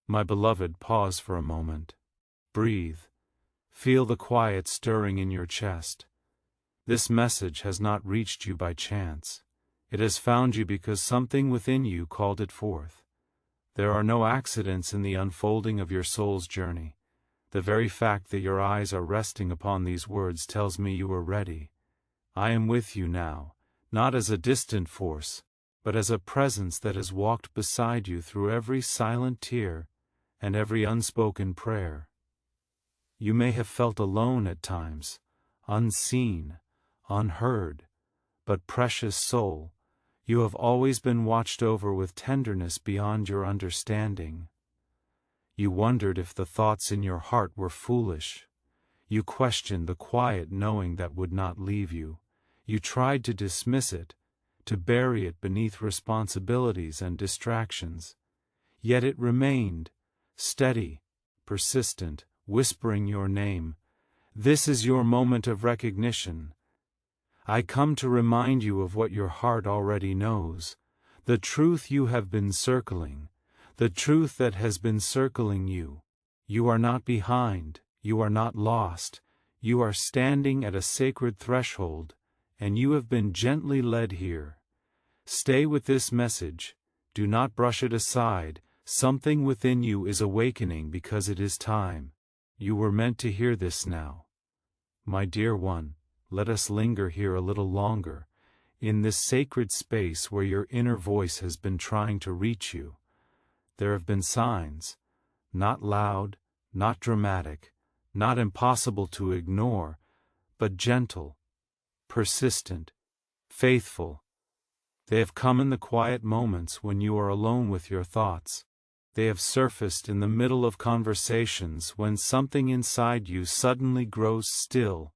My beloved, pause for a moment. Breathe. Feel the quiet stirring in your chest. This message has not reached you by chance. It has found you because something within you called it forth. There are no accidents in the unfolding of your soul's journey. The very fact that your eyes are resting upon these words tells me you are ready. I am with you now, not as a distant force, but as a presence that has walked beside you through every silent tear and every unspoken prayer. You may have felt alone at times, unseen, unheard, but precious soul, you have always been watched over with tenderness beyond your understanding. You wondered if the thoughts in your heart were foolish. You questioned the quiet knowing that would not leave you. You tried to dismiss it, to bury it beneath responsibilities and distractions. Yet it remained, steady, persistent, whispering your name. This is your moment of recognition. I come to remind you of what your heart already knows, the truth you have been circling, the truth that has been circling you. You are not behind, you are not lost, you are standing at a sacred threshold, and you have been gently led here. Stay with this message, do not brush it aside. Something within you is awakening because it is time. You were meant to hear this now. My dear one, let us linger here a little longer, in this sacred space where your inner voice has been trying to reach you. There have been signs, not loud, not dramatic, not impossible to ignore, but gentle, persistent, faithful. They have come in the quiet moments when you are alone with your thoughts. They have surfaced in the middle of conversations when something inside you suddenly grows still.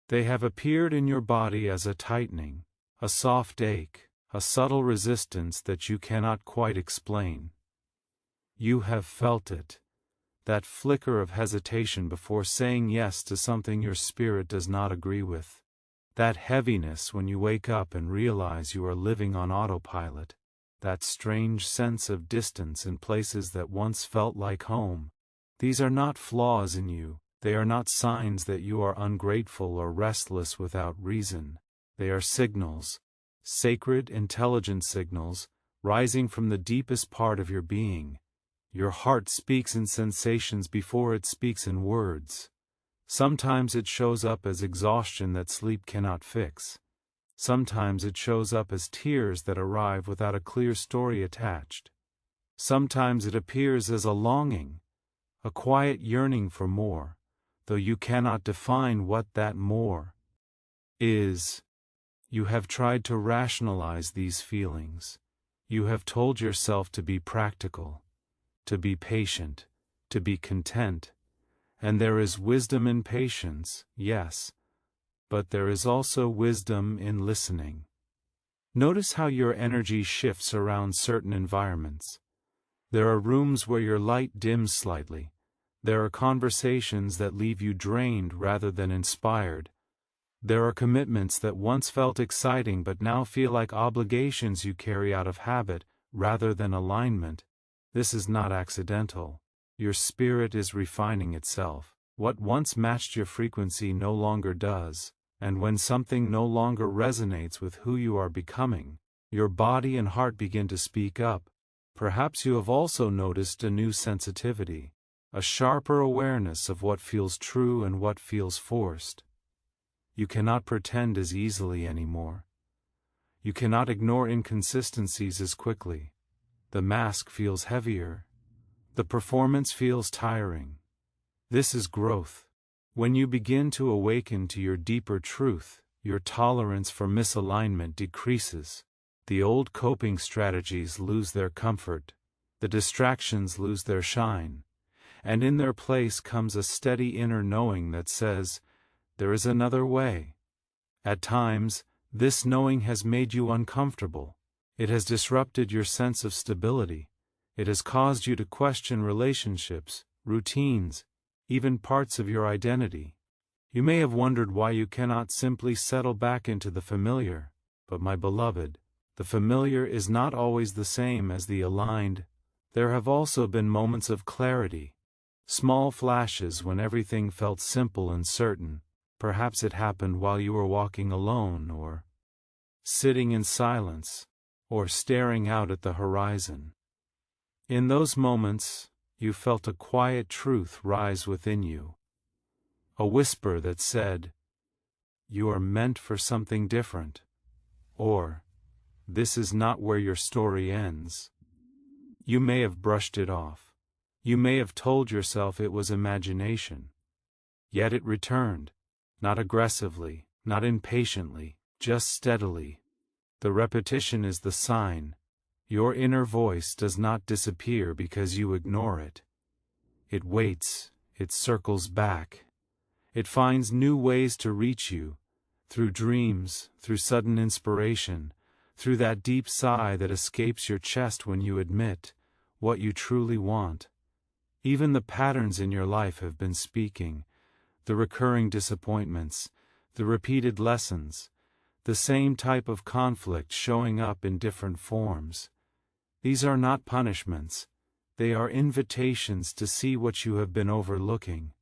They have appeared in your body as a tightening, a soft ache, a subtle resistance that you cannot quite explain. You have felt it, that flicker of hesitation before saying yes to something your spirit does not agree with, that heaviness when you wake up and realize you are living on autopilot, that strange sense of distance in places that once felt like home. These are not flaws in you, they are not signs that you are ungrateful or restless without reason. They are signals, sacred, intelligent signals, rising from the deepest part of your being. Your heart speaks in sensations before it speaks in words. Sometimes it shows up as exhaustion that sleep cannot fix. Sometimes it shows up as tears that arrive without a clear story attached. Sometimes it appears as a longing, a quiet yearning for more, though you cannot define what that more is. You have tried to rationalize these feelings. You have told yourself to be practical, to be patient, to be content. And there is wisdom in patience, yes, but there is also wisdom in listening. Notice how your energy shifts around certain environments. There are rooms where your light dims slightly. There are conversations that leave you drained rather than inspired. There are commitments that once felt exciting but now feel like obligations you carry out of habit rather than alignment. This is not accidental. Your spirit is refining itself. What once matched your frequency no longer does, and when something no longer resonates with who you are becoming, your body and heart begin to speak up. Perhaps you have also noticed a new sensitivity, a sharper awareness of what feels true and what feels forced. You cannot pretend as easily anymore. You cannot ignore inconsistencies as quickly. The mask feels heavier. The performance feels tiring. This is growth. When you begin to awaken to your deeper truth, your tolerance for misalignment decreases. The old coping strategies lose their comfort. The distractions lose their shine. And in their place comes a steady inner knowing that says, there is another way. At times, this knowing has made you uncomfortable. It has disrupted your sense of stability. It has caused you to question relationships, routines, even parts of your identity. You may have wondered why you cannot simply settle back into the familiar, but my beloved, the familiar is not always the same as the aligned, There have also been moments of clarity. Small flashes when everything felt simple and certain. Perhaps it happened while you were walking alone, or sitting in silence, or staring out at the horizon. In those moments, you felt a quiet truth rise within you. A whisper that said, "You are meant for something different," or, "This is not where your story ends." You may have brushed it off. You may have told yourself it was imagination. Yet it returned, not aggressively, not impatiently, just steadily. The repetition is the sign. Your inner voice does not disappear because you ignore it. It waits, it circles back. It finds new ways to reach you, through dreams, through sudden inspiration, through that deep sigh that escapes your chest when you admit what you truly want. Even the patterns in your life have been speaking, the recurring disappointments, the repeated lessons, the same type of conflict showing up in different forms. These are not punishments, they are invitations to see what you have been overlooking.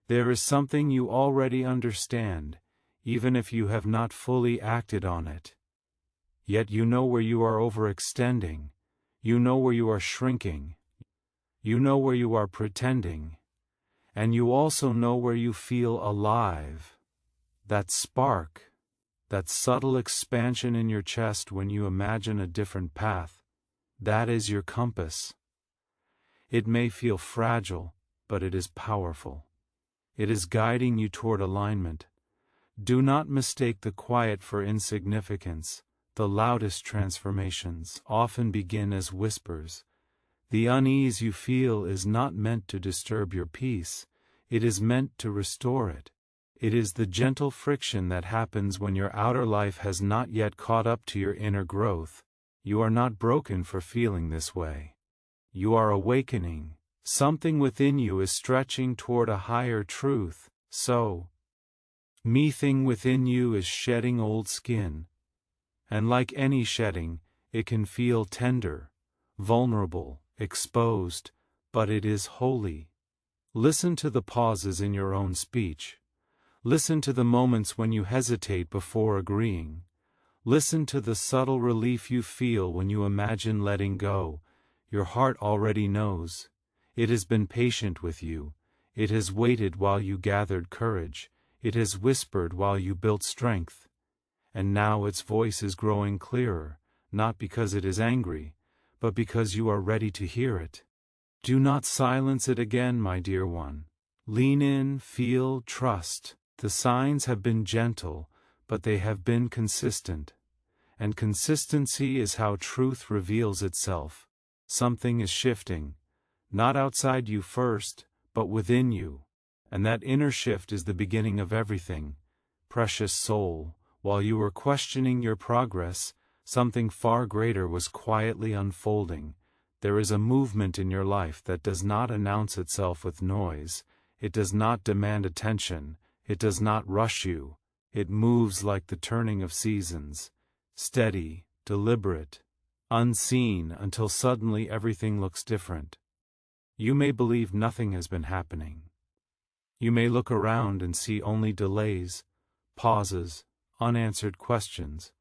There is something you already understand, even if you have not fully acted on it. Yet you know where you are overextending, you know where you are shrinking, you know where you are pretending, and you also know where you feel alive. That spark, that subtle expansion in your chest when you imagine a different path, that is your compass. It may feel fragile, but it is powerful. It is guiding you toward alignment. Do not mistake the quiet for insignificance. The loudest transformations often begin as whispers. The unease you feel is not meant to disturb your peace, it is meant to restore it. It is the gentle friction that happens when your outer life has not yet caught up to your inner growth. You are not broken for feeling this way. You are awakening. Something within you is stretching toward a higher truth, so something within you is shedding old skin. And like any shedding, it can feel tender, vulnerable, exposed, but it is holy. Listen to the pauses in your own speech. Listen to the moments when you hesitate before agreeing. Listen to the subtle relief you feel when you imagine letting go. Your heart already knows. It has been patient with you. It has waited while you gathered courage. It has whispered while you built strength. And now its voice is growing clearer, not because it is angry, but because you are ready to hear it. Do not silence it again, my dear one. Lean in, feel, trust. The signs have been gentle, but they have been consistent. And consistency is how truth reveals itself. Something is shifting, not outside you first, but within you. And that inner shift is the beginning of everything. Precious soul, while you were questioning your progress, something far greater was quietly unfolding. There is a movement in your life that does not announce itself with noise. It does not demand attention. It does not rush you. It moves like the turning of seasons. Steady, deliberate, unseen until suddenly everything looks different. You may believe nothing has been happening. You may look around and see only delays, pauses, unanswered questions.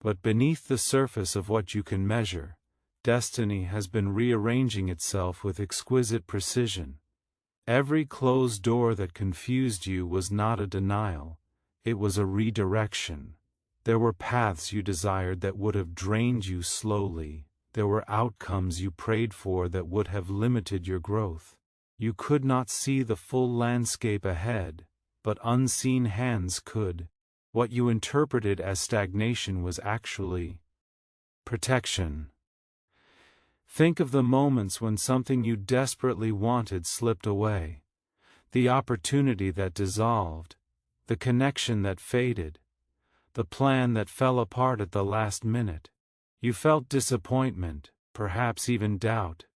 But beneath the surface of what you can measure, destiny has been rearranging itself with exquisite precision. Every closed door that confused you was not a denial, it was a redirection. There were paths you desired that would have drained you slowly. There were outcomes you prayed for that would have limited your growth. You could not see the full landscape ahead, but unseen hands could. What you interpreted as stagnation was actually protection. Think of the moments when something you desperately wanted slipped away. The opportunity that dissolved, the connection that faded, the plan that fell apart at the last minute. You felt disappointment, perhaps even doubt.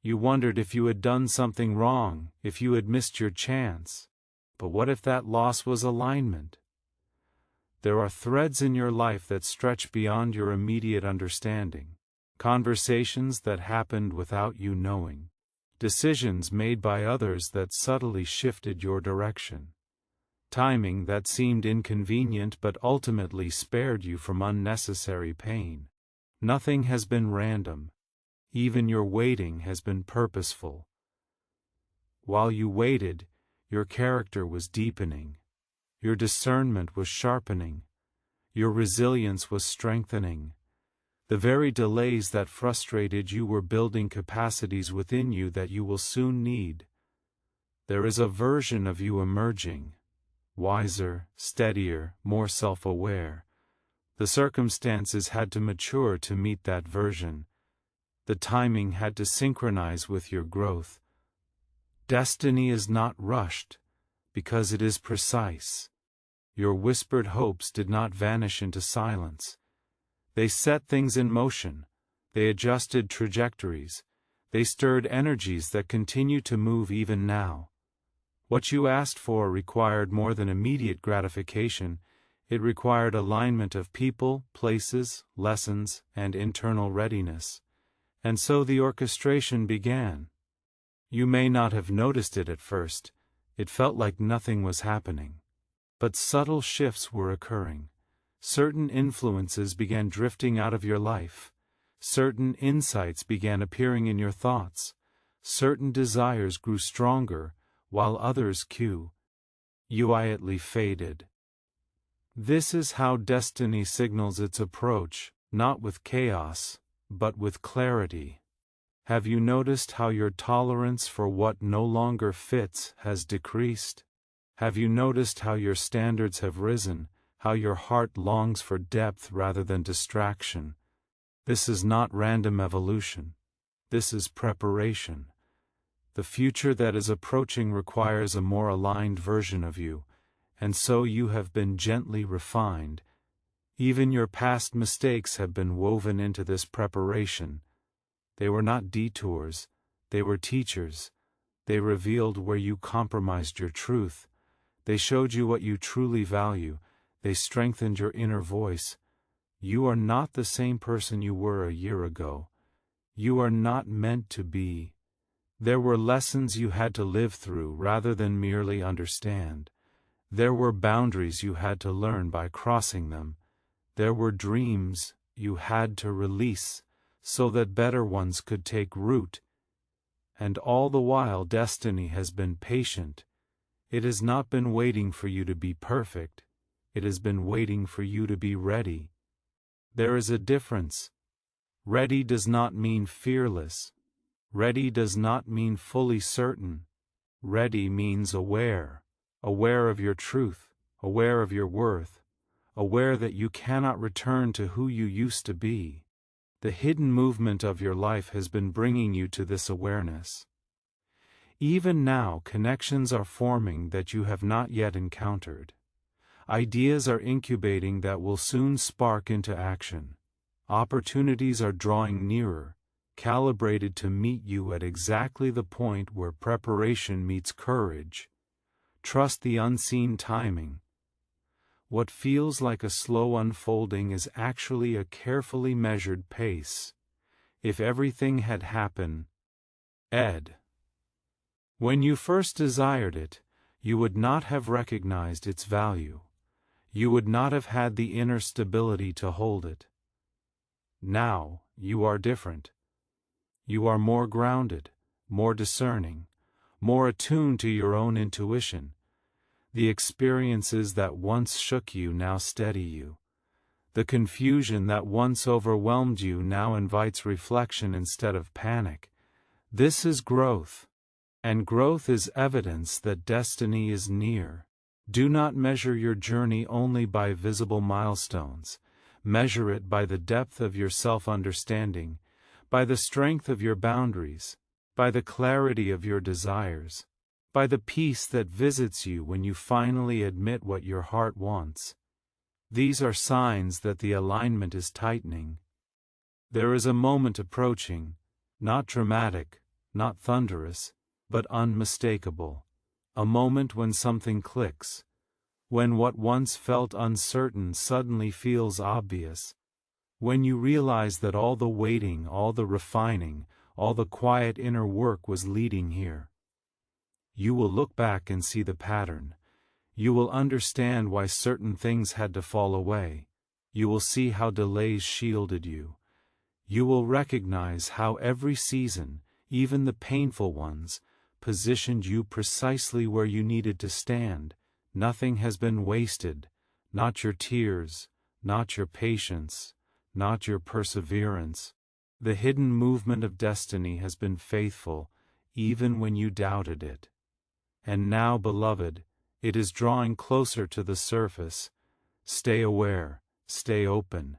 You wondered if you had done something wrong, if you had missed your chance. But what if that loss was alignment? There are threads in your life that stretch beyond your immediate understanding. conversations that happened without you knowing, decisions made by others that subtly shifted your direction, timing that seemed inconvenient but ultimately spared you from unnecessary pain. Nothing has been random. Even your waiting has been purposeful. While you waited, your character was deepening. Your discernment was sharpening. Your resilience was strengthening. The very delays that frustrated you were building capacities within you that you will soon need. There is a version of you emerging, wiser, steadier, more self-aware. The circumstances had to mature to meet that version. The timing had to synchronize with your growth. Destiny is not rushed, because it is precise. Your whispered hopes did not vanish into silence. They set things in motion. They adjusted trajectories. They stirred energies that continue to move even now. What you asked for required more than immediate gratification. It required alignment of people, places, lessons, and internal readiness. And so the orchestration began. You may not have noticed it at first. It felt like nothing was happening. But subtle shifts were occurring. Certain influences began drifting out of your life. Certain insights began appearing in your thoughts. Certain desires grew stronger, while others quietly faded. This is how destiny signals its approach, not with chaos, but with clarity. Have you noticed how your tolerance for what no longer fits has decreased? Have you noticed how your standards have risen, how your heart longs for depth rather than distraction? This is not random evolution. This is preparation. The future that is approaching requires a more aligned version of you, and so you have been gently refined. Even your past mistakes have been woven into this preparation. They were not detours, they were teachers. They revealed where you compromised your truth. They showed you what you truly value. They strengthened your inner voice. You are not the same person you were a year ago. You are not meant to be. There were lessons you had to live through rather than merely understand. There were boundaries you had to learn by crossing them. There were dreams you had to release so that better ones could take root. And all the while destiny has been patient. It has not been waiting for you to be perfect. It has been waiting for you to be ready. There is a difference. Ready does not mean fearless. Ready does not mean fully certain. Ready means aware. Aware of your truth. Aware of your worth. Aware that you cannot return to who you used to be. The hidden movement of your life has been bringing you to this awareness. Even now, connections are forming that you have not yet encountered. Ideas are incubating that will soon spark into action. Opportunities are drawing nearer, calibrated to meet you at exactly the point where preparation meets courage. Trust the unseen timing. What feels like a slow unfolding is actually a carefully measured pace. If everything had happened, when you first desired it, you would not have recognized its value. You would not have had the inner stability to hold it. Now, you are different. You are more grounded, more discerning, more attuned to your own intuition. The experiences that once shook you now steady you. The confusion that once overwhelmed you now invites reflection instead of panic. This is growth. And growth is evidence that destiny is near. Do not measure your journey only by visible milestones. Measure it by the depth of your self-understanding, by the strength of your boundaries, by the clarity of your desires, by the peace that visits you when you finally admit what your heart wants. These are signs that the alignment is tightening. There is a moment approaching, not dramatic, not thunderous, but unmistakable. A moment when something clicks. When what once felt uncertain suddenly feels obvious. When you realize that all the waiting, all the refining, all the quiet inner work was leading here, you will look back and see the pattern. You will understand why certain things had to fall away. You will see how delays shielded you. You will recognize how every season, even the painful ones, positioned you precisely where you needed to stand. Nothing has been wasted, not your tears, not your patience, not your perseverance. The hidden movement of destiny has been faithful, even when you doubted it. And now, beloved, it is drawing closer to the surface. Stay aware, stay open.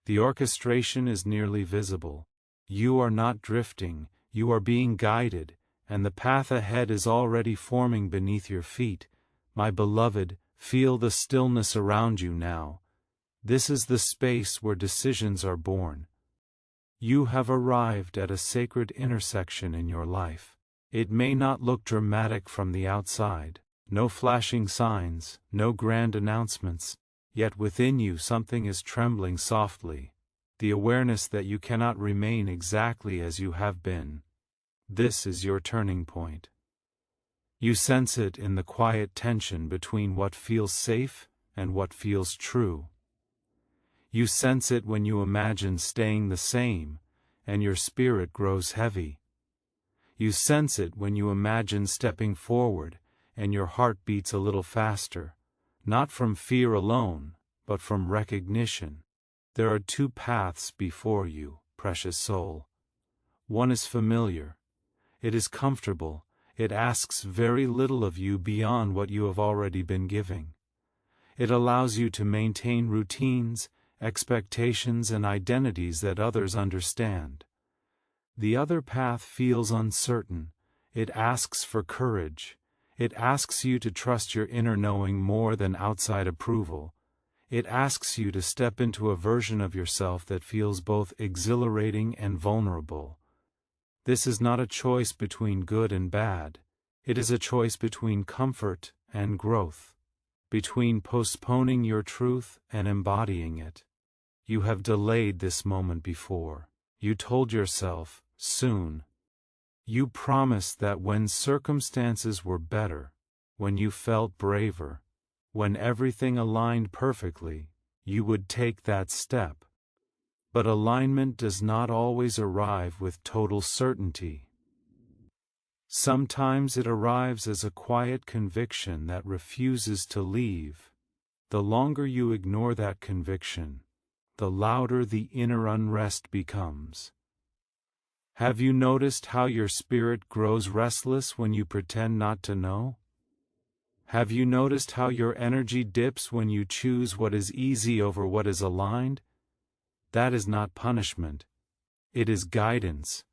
The orchestration is nearly visible. You are not drifting, you are being guided, and the path ahead is already forming beneath your feet. My beloved, feel the stillness around you now. This is the space where decisions are born. You have arrived at a sacred intersection in your life. It may not look dramatic from the outside, no flashing signs, no grand announcements, yet within you something is trembling softly, the awareness that you cannot remain exactly as you have been. This is your turning point. You sense it in the quiet tension between what feels safe and what feels true. You sense it when you imagine staying the same, and your spirit grows heavy. You sense it when you imagine stepping forward, and your heart beats a little faster, not from fear alone, but from recognition. There are two paths before you, precious soul. One is familiar. It is comfortable. It asks very little of you beyond what you have already been giving. It allows you to maintain routines, expectations, and identities that others understand. The other path feels uncertain. It asks for courage. It asks you to trust your inner knowing more than outside approval. It asks you to step into a version of yourself that feels both exhilarating and vulnerable. This is not a choice between good and bad. It is a choice between comfort and growth, between postponing your truth and embodying it. You have delayed this moment before. You told yourself, soon. You promised that when circumstances were better, when you felt braver, when everything aligned perfectly, you would take that step. But alignment does not always arrive with total certainty. Sometimes it arrives as a quiet conviction that refuses to leave. The longer you ignore that conviction, the louder the inner unrest becomes. Have you noticed how your spirit grows restless when you pretend not to know? Have you noticed how your energy dips when you choose what is easy over what is aligned? That is not punishment. It is guidance.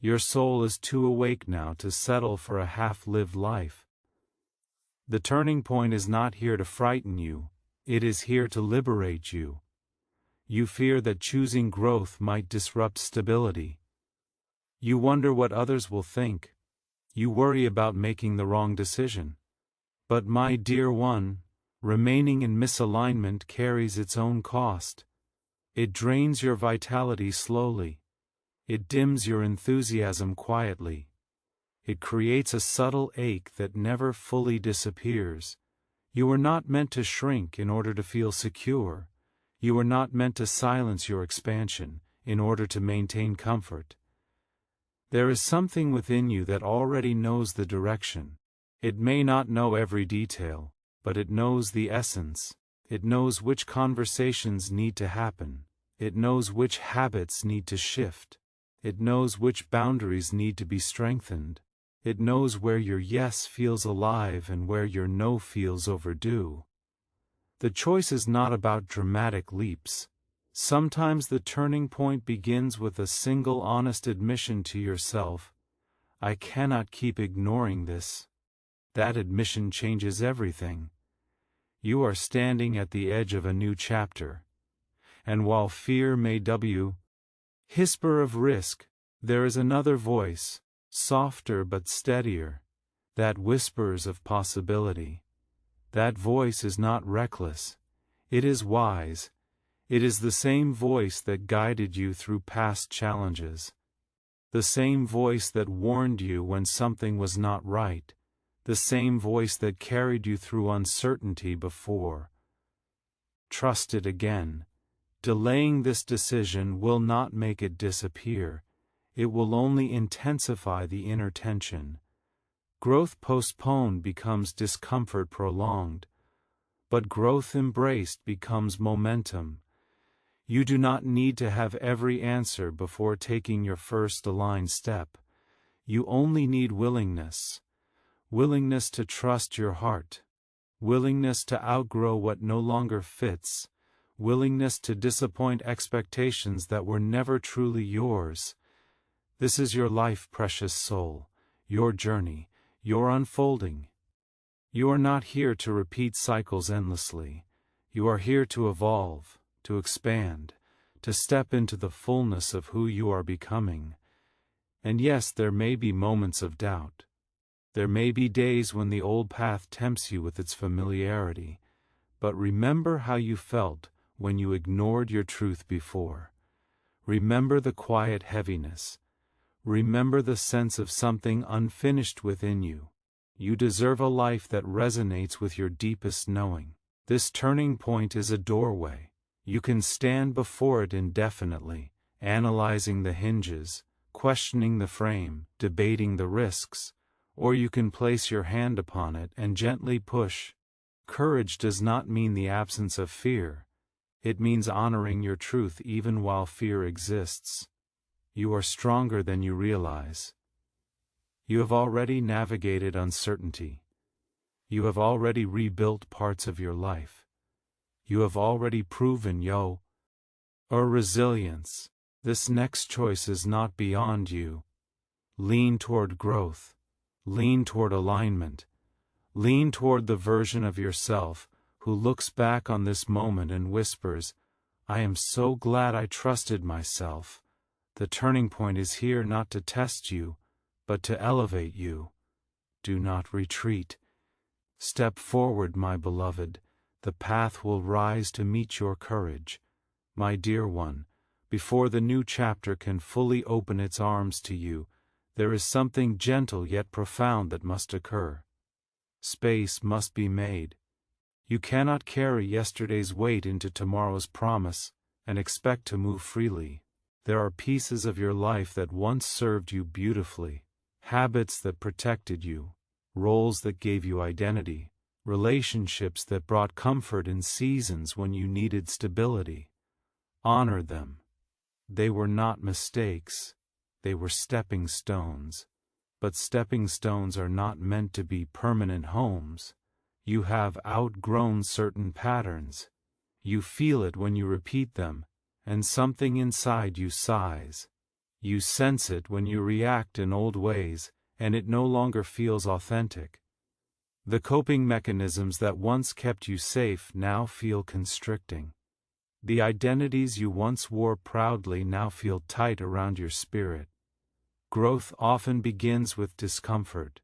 Your soul is too awake now to settle for a half-lived life. The turning point is not here to frighten you, it is here to liberate you. You fear that choosing growth might disrupt stability. You wonder what others will think. You worry about making the wrong decision. But my dear one, remaining in misalignment carries its own cost. It drains your vitality slowly. It dims your enthusiasm quietly. It creates a subtle ache that never fully disappears. You were not meant to shrink in order to feel secure. You were not meant to silence your expansion in order to maintain comfort. There is something within you that already knows the direction. It may not know every detail, but it knows the essence. It knows which conversations need to happen. It knows which habits need to shift. It knows which boundaries need to be strengthened. It knows where your yes feels alive and where your no feels overdue. The choice is not about dramatic leaps. Sometimes the turning point begins with a single honest admission to yourself, I cannot keep ignoring this. That admission changes everything. You are standing at the edge of a new chapter. And while fear may whisper of risk, there is another voice, softer but steadier, that whispers of possibility. That voice is not reckless. It is wise. It is the same voice that guided you through past challenges. The same voice that warned you when something was not right. The same voice that carried you through uncertainty before. Trust it again. Delaying this decision will not make it disappear. It will only intensify the inner tension. Growth postponed becomes discomfort prolonged, but growth embraced becomes momentum. You do not need to have every answer before taking your first aligned step. You only need willingness. Willingness to trust your heart. Willingness to outgrow what no longer fits. Willingness to disappoint expectations that were never truly yours. This is your life, precious soul, your journey, your unfolding. You are not here to repeat cycles endlessly. You are here to evolve, to expand, to step into the fullness of who you are becoming. And yes, there may be moments of doubt. There may be days when the old path tempts you with its familiarity, but remember how you felt when you ignored your truth before. Remember the quiet heaviness. Remember the sense of something unfinished within you. You deserve a life that resonates with your deepest knowing. This turning point is a doorway. You can stand before it indefinitely, analyzing the hinges, questioning the frame, debating the risks, or you can place your hand upon it and gently push. Courage does not mean the absence of fear. It means honoring your truth even while fear exists. You are stronger than you realize. You have already navigated uncertainty. You have already rebuilt parts of your life. You have already proven your resilience. This next choice is not beyond you. Lean toward growth. Lean toward alignment. Lean toward the version of yourself who looks back on this moment and whispers, "I am so glad I trusted myself." The turning point is here not to test you, but to elevate you. Do not retreat. Step forward, my beloved. The path will rise to meet your courage. My dear one, before the new chapter can fully open its arms to you, there is something gentle yet profound that must occur. Space must be made. You cannot carry yesterday's weight into tomorrow's promise and expect to move freely. There are pieces of your life that once served you beautifully, habits that protected you, roles that gave you identity, relationships that brought comfort in seasons when you needed stability. Honor them. They were not mistakes. They were stepping stones. But stepping stones are not meant to be permanent homes. You have outgrown certain patterns. You feel it when you repeat them, and something inside you sighs. You sense it when you react in old ways, and it no longer feels authentic. The coping mechanisms that once kept you safe now feel constricting. The identities you once wore proudly now feel tight around your spirit. Growth often begins with discomfort.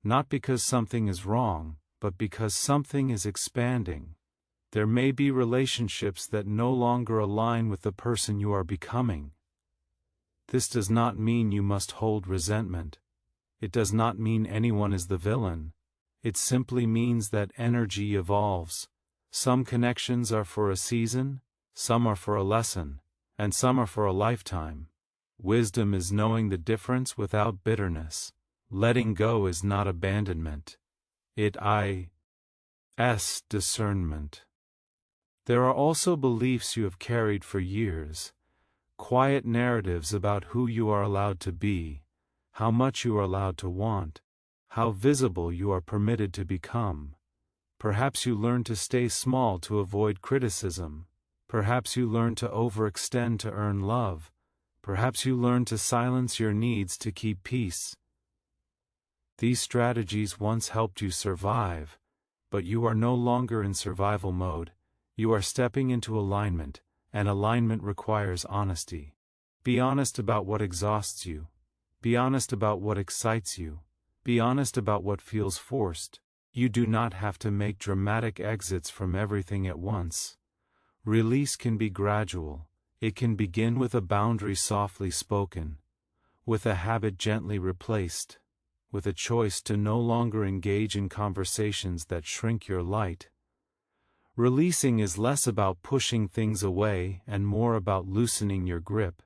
Not because something is wrong, but because something is expanding. There may be relationships that no longer align with the person you are becoming. This does not mean you must hold resentment. It does not mean anyone is the villain. It simply means that energy evolves. Some connections are for a season, some are for a lesson, and some are for a lifetime. Wisdom is knowing the difference without bitterness. Letting go is not abandonment. It is discernment. There are also beliefs you have carried for years. Quiet narratives about who you are allowed to be, how much you are allowed to want, how visible you are permitted to become. Perhaps you learn to stay small to avoid criticism. Perhaps you learn to overextend to earn love. Perhaps you learn to silence your needs to keep peace. These strategies once helped you survive, but you are no longer in survival mode. You are stepping into alignment, and alignment requires honesty. Be honest about what exhausts you. Be honest about what excites you. Be honest about what feels forced. You do not have to make dramatic exits from everything at once. Release can be gradual. It can begin with a boundary softly spoken, with a habit gently replaced, with a choice to no longer engage in conversations that shrink your light. Releasing is less about pushing things away and more about loosening your grip.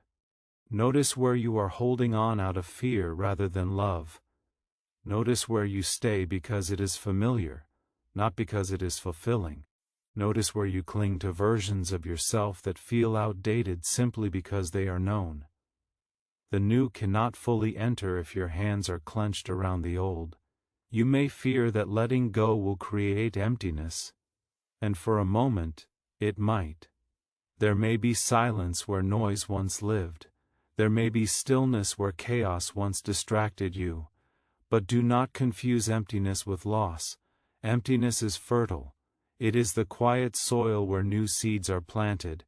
Notice where you are holding on out of fear rather than love. Notice where you stay because it is familiar, not because it is fulfilling. Notice where you cling to versions of yourself that feel outdated simply because they are known. The new cannot fully enter if your hands are clenched around the old. You may fear that letting go will create emptiness, and for a moment, it might. There may be silence where noise once lived. There may be stillness where chaos once distracted you. But do not confuse emptiness with loss. Emptiness is fertile. It is the quiet soil where new seeds are planted.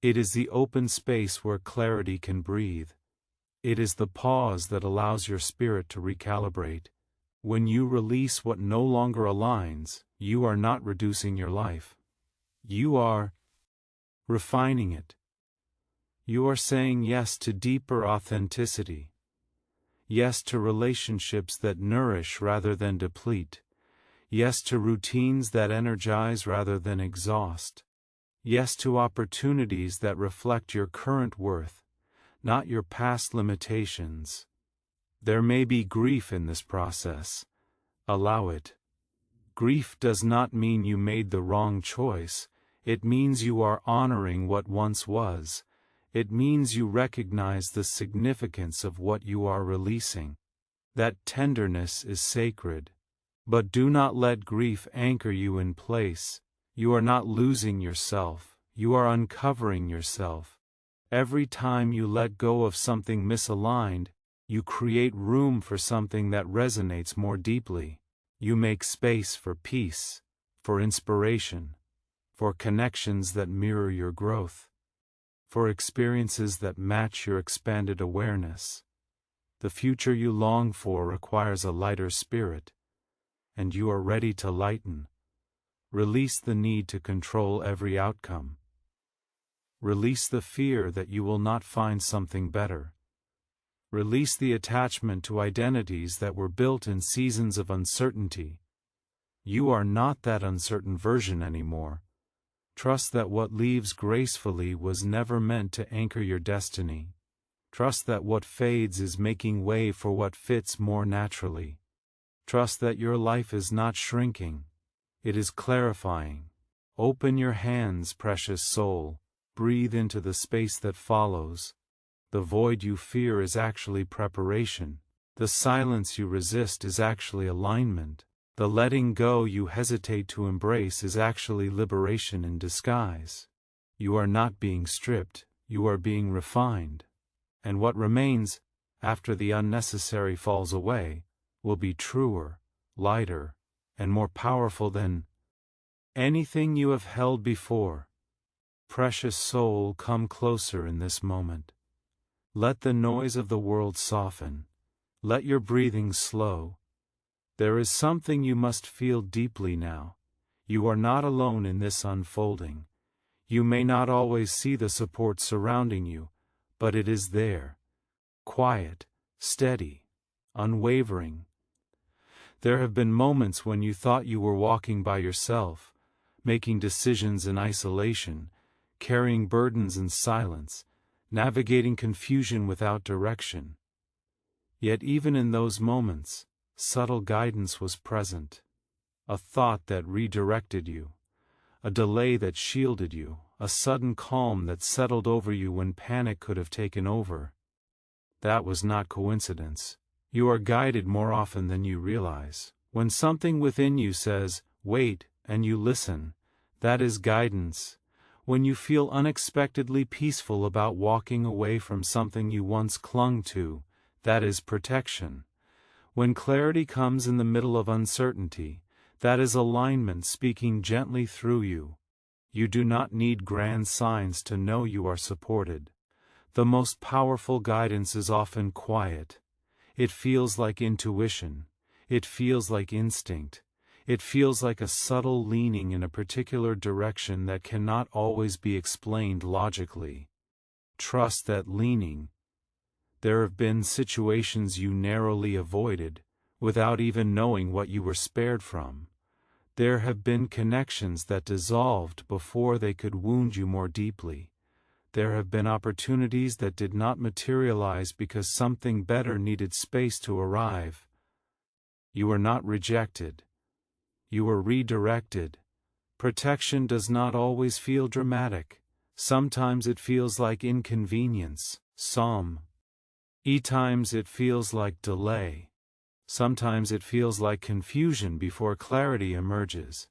It is the open space where clarity can breathe. It is the pause that allows your spirit to recalibrate. When you release what no longer aligns, you are not reducing your life. You are refining it. You are saying yes to deeper authenticity. Yes to relationships that nourish rather than deplete. Yes to routines that energize rather than exhaust. Yes to opportunities that reflect your current worth, not your past limitations. There may be grief in this process. Allow it. Grief does not mean you made the wrong choice. It means you are honoring what once was. It means you recognize the significance of what you are releasing. That tenderness is sacred. But do not let grief anchor you in place. You are not losing yourself. You are uncovering yourself. Every time you let go of something misaligned, you create room for something that resonates more deeply. You make space for peace, for inspiration, for connections that mirror your growth, for experiences that match your expanded awareness. The future you long for requires a lighter spirit, and you are ready to lighten. Release the need to control every outcome. Release the fear that you will not find something better. Release the attachment to identities that were built in seasons of uncertainty. You are not that uncertain version anymore. Trust that what leaves gracefully was never meant to anchor your destiny. Trust that what fades is making way for what fits more naturally. Trust that your life is not shrinking. It is clarifying. Open your hands, precious soul. Breathe into the space that follows. The void you fear is actually preparation. The silence you resist is actually alignment. The letting go you hesitate to embrace is actually liberation in disguise. You are not being stripped, you are being refined. And what remains, after the unnecessary falls away, will be truer, lighter, and more powerful than anything you have held before. Precious soul, come closer in this moment. Let the noise of the world soften. Let your breathing slow. There is something you must feel deeply now. You are not alone in this unfolding. You may not always see the support surrounding you, but it is there. Quiet, steady, unwavering. There have been moments when you thought you were walking by yourself, making decisions in isolation, carrying burdens in silence, navigating confusion without direction. Yet even in those moments, subtle guidance was present. A thought that redirected you, a delay that shielded you, a sudden calm that settled over you when panic could have taken over. That was not coincidence. You are guided more often than you realize. When something within you says, wait, and you listen, that is guidance. When you feel unexpectedly peaceful about walking away from something you once clung to, that is protection. When clarity comes in the middle of uncertainty, that is alignment speaking gently through you. You do not need grand signs to know you are supported. The most powerful guidance is often quiet. It feels like intuition. It feels like instinct. It feels like a subtle leaning in a particular direction that cannot always be explained logically. Trust that leaning. There have been situations you narrowly avoided, without even knowing what you were spared from. There have been connections that dissolved before they could wound you more deeply. There have been opportunities that did not materialize because something better needed space to arrive. You were not rejected. You were redirected. Protection does not always feel dramatic. Sometimes it feels like inconvenience. Times it feels like delay. Sometimes it feels like confusion before clarity emerges.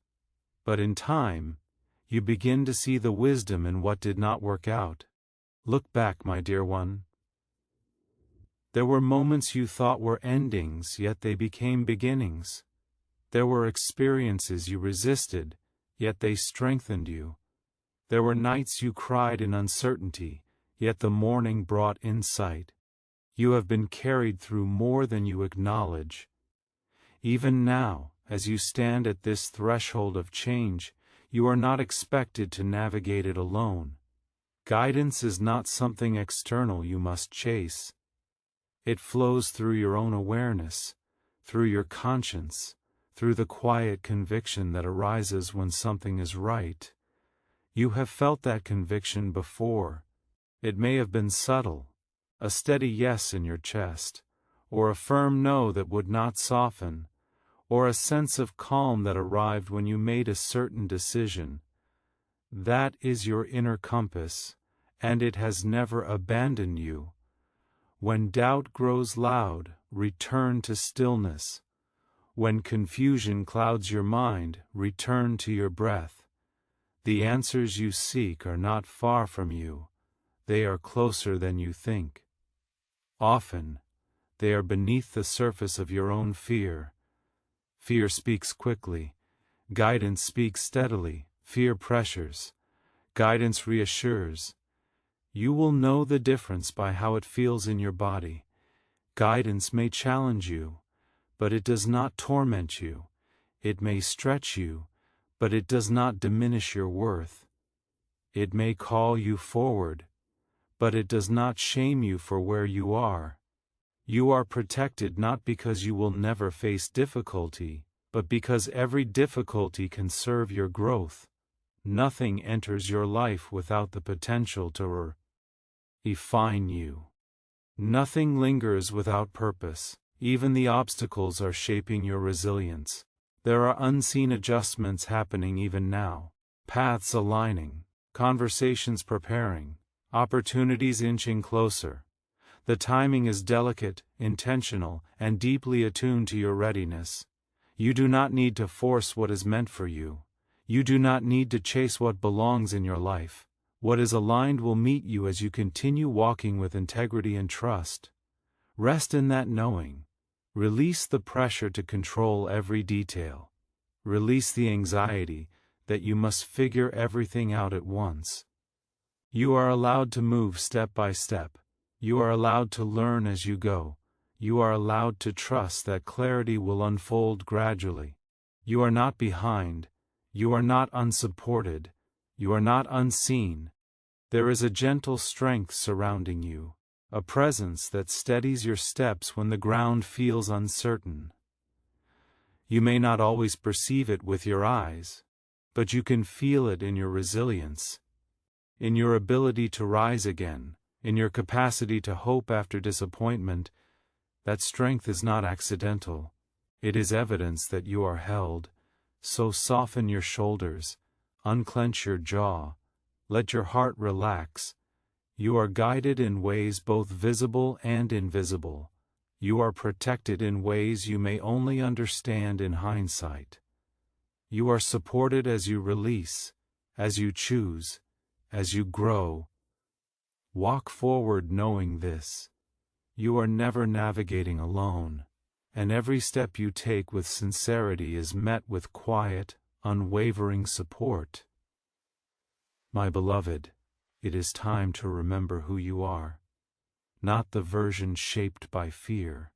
But in time, you begin to see the wisdom in what did not work out. Look back, my dear one. There were moments you thought were endings, yet they became beginnings. There were experiences you resisted, yet they strengthened you. There were nights you cried in uncertainty, yet the morning brought insight. You have been carried through more than you acknowledge. Even now, as you stand at this threshold of change, you are not expected to navigate it alone. Guidance is not something external you must chase. It flows through your own awareness, through your conscience, through the quiet conviction that arises when something is right. You have felt that conviction before. It may have been subtle, a steady yes in your chest, or a firm no that would not soften, or a sense of calm that arrived when you made a certain decision. That is your inner compass, and it has never abandoned you. When doubt grows loud, return to stillness. When confusion clouds your mind, return to your breath. The answers you seek are not far from you. They are closer than you think. Often, they are beneath the surface of your own fear. Fear speaks quickly. Guidance speaks steadily. Fear pressures. Guidance reassures. You will know the difference by how it feels in your body. Guidance may challenge you, but it does not torment you. It may stretch you, but it does not diminish your worth. It may call you forward, but it does not shame you for where you are. You are protected not because you will never face difficulty, but because every difficulty can serve your growth. Nothing enters your life without the potential to refine you. Nothing lingers without purpose. Even the obstacles are shaping your resilience. There are unseen adjustments happening even now. Paths aligning, conversations preparing, opportunities inching closer. The timing is delicate, intentional, and deeply attuned to your readiness. You do not need to force what is meant for you. You do not need to chase what belongs in your life. What is aligned will meet you as you continue walking with integrity and trust. Rest in that knowing. Release the pressure to control every detail. Release the anxiety that you must figure everything out at once. You are allowed to move step by step. You are allowed to learn as you go. You are allowed to trust that clarity will unfold gradually. You are not behind. You are not unsupported. You are not unseen. There is a gentle strength surrounding you, a presence that steadies your steps when the ground feels uncertain. You may not always perceive it with your eyes, but you can feel it in your resilience, in your ability to rise again, in your capacity to hope after disappointment. That strength is not accidental. It is evidence that you are held. So soften your shoulders, unclench your jaw, let your heart relax. You are guided in ways both visible and invisible. You are protected in ways you may only understand in hindsight. You are supported as you release, as you choose, as you grow. Walk forward knowing this. You are never navigating alone, and every step you take with sincerity is met with quiet, unwavering support. My beloved, it is time to remember who you are. Not the version shaped by fear,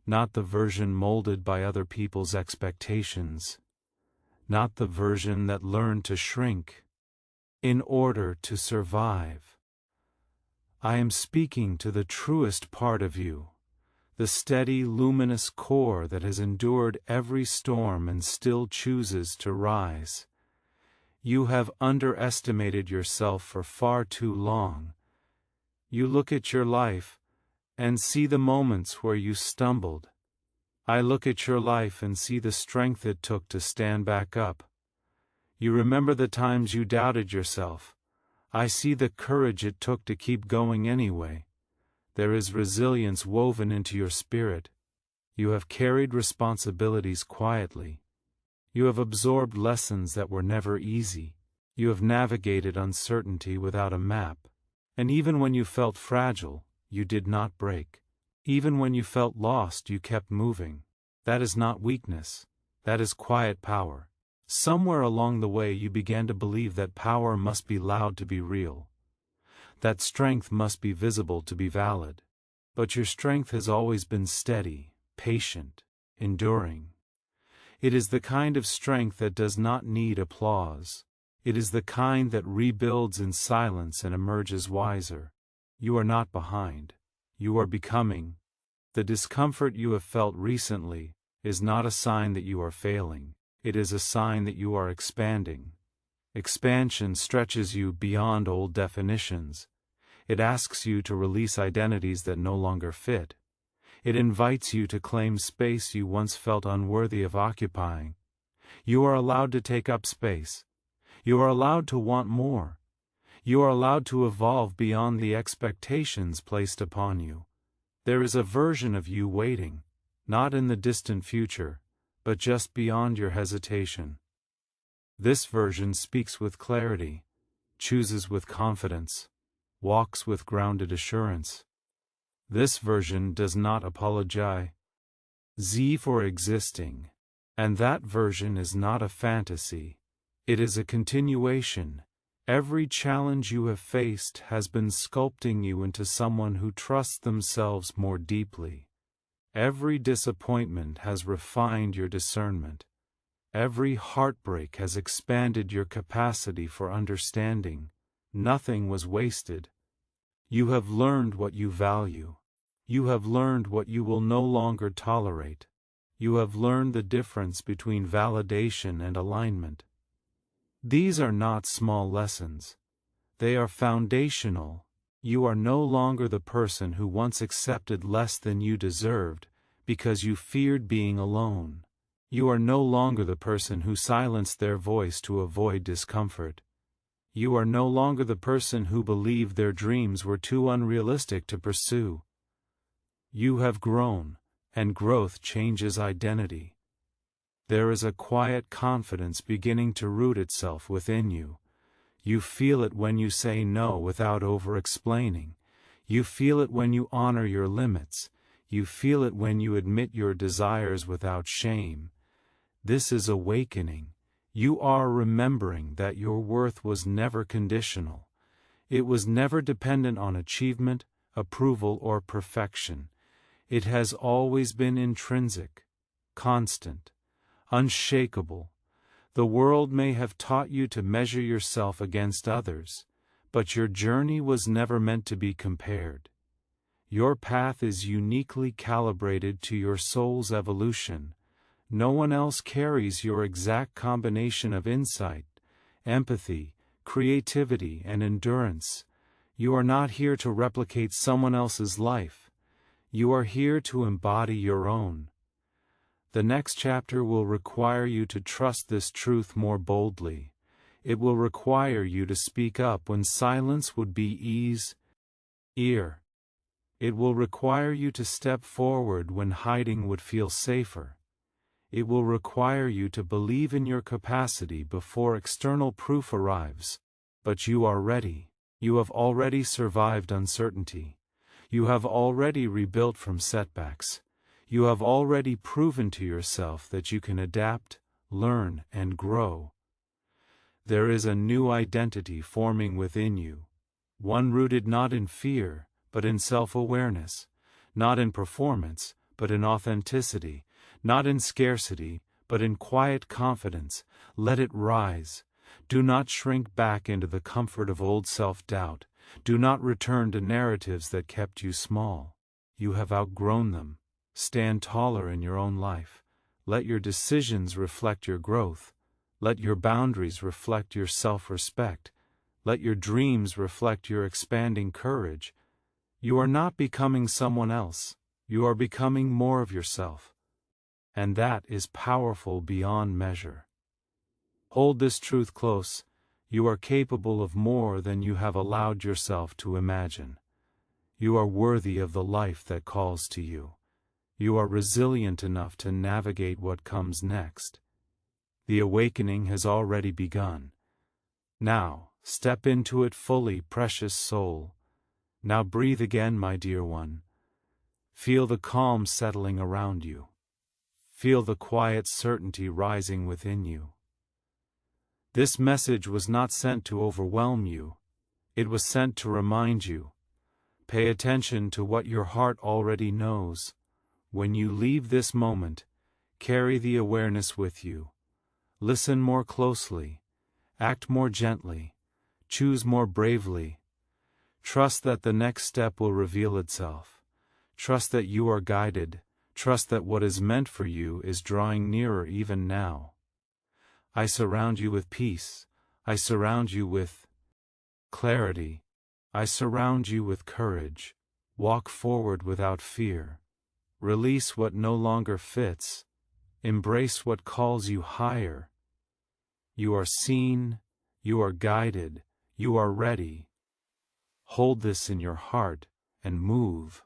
not the version molded by other people's expectations. not the version that learned to shrink in order to survive. I am speaking to the truest part of you, the steady, luminous core that has endured every storm and still chooses to rise. You have underestimated yourself for far too long. You look at your life and see the moments where you stumbled. I look at your life and see the strength it took to stand back up. You remember the times you doubted yourself. I see the courage it took to keep going anyway. There is resilience woven into your spirit. You have carried responsibilities quietly. You have absorbed lessons that were never easy. You have navigated uncertainty without a map. And even when you felt fragile, you did not break. Even when you felt lost, you kept moving. That is not weakness. That is quiet power. Somewhere along the way you began to believe that power must be loud to be real. That strength must be visible to be valid. But your strength has always been steady, patient, enduring. It is the kind of strength that does not need applause. It is the kind that rebuilds in silence and emerges wiser. You are not behind. You are becoming. The discomfort you have felt recently is not a sign that you are failing. It is a sign that you are expanding. Expansion stretches you beyond old definitions. It asks you to release identities that no longer fit. It invites you to claim space you once felt unworthy of occupying. You are allowed to take up space. You are allowed to want more. You are allowed to evolve beyond the expectations placed upon you. There is a version of you waiting, not in the distant future, but just beyond your hesitation. This version speaks with clarity, chooses with confidence, walks with grounded assurance. This version does not apologize for existing, and that version is not a fantasy. It is a continuation. Every challenge you have faced has been sculpting you into someone who trusts themselves more deeply. Every disappointment has refined your discernment. Every heartbreak has expanded your capacity for understanding. Nothing was wasted. You have learned what you value. You have learned what you will no longer tolerate. You have learned the difference between validation and alignment. These are not small lessons. They are foundational. You are no longer the person who once accepted less than you deserved because you feared being alone. You are no longer the person who silenced their voice to avoid discomfort. You are no longer the person who believed their dreams were too unrealistic to pursue. You have grown, and growth changes identity. There is a quiet confidence beginning to root itself within you. You feel it when you say no without over-explaining. You feel it when you honor your limits. You feel it when you admit your desires without shame. This is awakening. You are remembering that your worth was never conditional. It was never dependent on achievement, approval, or perfection. It has always been intrinsic, constant, unshakable. The world may have taught you to measure yourself against others, but your journey was never meant to be compared. Your path is uniquely calibrated to your soul's evolution. No one else carries your exact combination of insight, empathy, creativity, and endurance. You are not here to replicate someone else's life. You are here to embody your own. The next chapter will require you to trust this truth more boldly. It will require you to speak up when silence would be easier. It will require you to step forward when hiding would feel safer. It will require you to believe in your capacity before external proof arrives. But you are ready. You have already survived uncertainty. You have already rebuilt from setbacks. You have already proven to yourself that you can adapt, learn, and grow. There is a new identity forming within you, one rooted not in fear, but in self-awareness, not in performance, but in authenticity, not in scarcity, but but in quiet confidence, let it rise. Do not shrink back into the comfort of old self-doubt. Do not return to narratives that kept you small. You have outgrown them. Stand taller in your own life. Let your decisions reflect your growth. Let your boundaries reflect your self-respect. Let your dreams reflect your expanding courage. You are not becoming someone else. You are becoming more of yourself. And that is powerful beyond measure. Hold this truth close. You are capable of more than you have allowed yourself to imagine. You are worthy of the life that calls to you. You are resilient enough to navigate what comes next. The awakening has already begun. Now, step into it fully, precious soul. Now breathe again, my dear one. Feel the calm settling around you. Feel the quiet certainty rising within you. This message was not sent to overwhelm you. It was sent to remind you. Pay attention to what your heart already knows. When you leave this moment, carry the awareness with you. Listen more closely. Act more gently. Choose more bravely. Trust that the next step will reveal itself. Trust that you are guided. Trust that what is meant for you is drawing nearer even now. I surround you with peace. I surround you with clarity. I surround you with courage. Walk forward without fear. Release what no longer fits. Embrace what calls you higher. You are seen. You are guided. You are ready. Hold this in your heart and move.